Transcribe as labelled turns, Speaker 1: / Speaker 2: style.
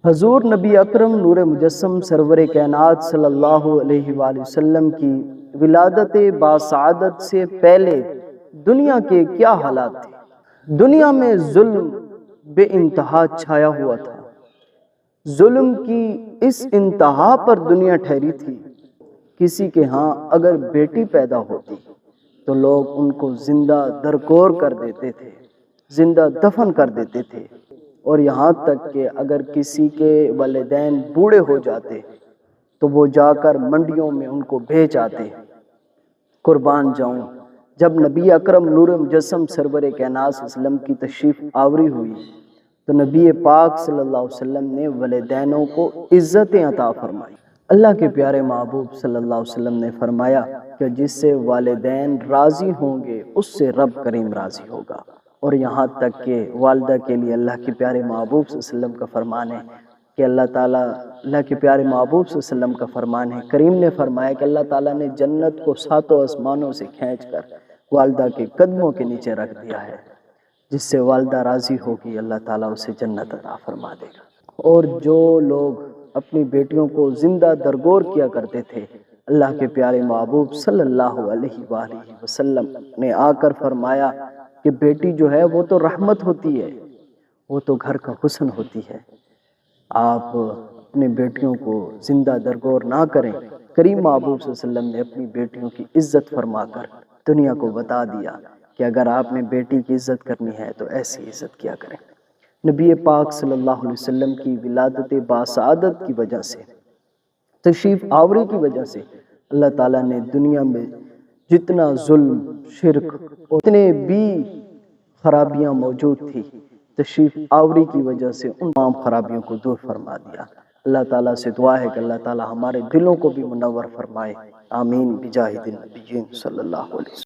Speaker 1: حضور نبی اکرم نور مجسم سرور کائنات صلی اللہ علیہ وآلہ وسلم کی ولادت باسعادت سے پہلے دنیا کے کیا حالات تھے؟ دنیا میں ظلم بے انتہا چھایا ہوا تھا۔ ظلم کی اس انتہا پر دنیا ٹھہری تھی۔ کسی کے ہاں اگر بیٹی پیدا ہوتی تو لوگ ان کو زندہ درگور کر دیتے تھے، زندہ دفن کر دیتے تھے، اور یہاں تک کہ اگر کسی کے والدین بوڑھے ہو جاتے تو وہ جا کر منڈیوں میں ان کو بیچ آتے۔ قربان جاؤں، جب نبی اکرم نور مجسم سرور کائنات صلی اللہ علیہ وسلم کی تشریف آوری ہوئی تو نبی پاک صلی اللہ علیہ وسلم نے والدینوں کو عزتیں عطا فرمائی۔ اللہ کے پیارے محبوب صلی اللہ علیہ وسلم نے فرمایا کہ جس سے والدین راضی ہوں گے اس سے رب کریم راضی ہوگا۔ اور یہاں تک کہ والدہ کے لیے اللہ کے پیارے محبوب صلی اللہ علیہ وسلم کا فرمان ہے کہ اللہ کے پیارے محبوب صلی اللہ علیہ وسلم کا فرمان ہے، کریم نے فرمایا کہ اللہ تعالیٰ نے جنت کو ساتوں آسمانوں سے کھینچ کر والدہ کے قدموں کے نیچے رکھ دیا ہے۔ جس سے والدہ راضی ہوگی اللہ تعالیٰ اسے جنت عطا فرما دے گا۔ اور جو لوگ اپنی بیٹیوں کو زندہ درگور کیا کرتے تھے، اللہ کے پیارے محبوب صلی اللہ علیہ وآلہ وسلم نے آ کر فرمایا کہ بیٹی جو ہے وہ تو رحمت ہوتی ہے، وہ تو گھر کا حسن ہوتی ہے۔ آپ اپنے بیٹیوں کو زندہ درگور نہ کریں۔ کریم محبوب صلی اللہ علیہ وسلم نے اپنی بیٹیوں کی عزت فرما کر دنیا کو بتا دیا کہ اگر آپ نے بیٹی کی عزت کرنی ہے تو ایسی عزت کیا کریں۔ نبی پاک صلی اللہ علیہ وسلم کی ولادت باسعادت کی وجہ سے، تشریف آوری کی وجہ سے اللہ تعالیٰ نے دنیا میں جتنا ظلم، شرک اور اتنے بھی خرابیاں موجود تھی، تشریف آوری کی وجہ سے ان تمام خرابیوں کو دور فرما دیا۔ اللہ تعالیٰ سے دعا ہے کہ اللہ تعالیٰ ہمارے دلوں کو بھی منور فرمائے۔ آمین بجاہ النبیین صلی اللہ علیہ وسلم۔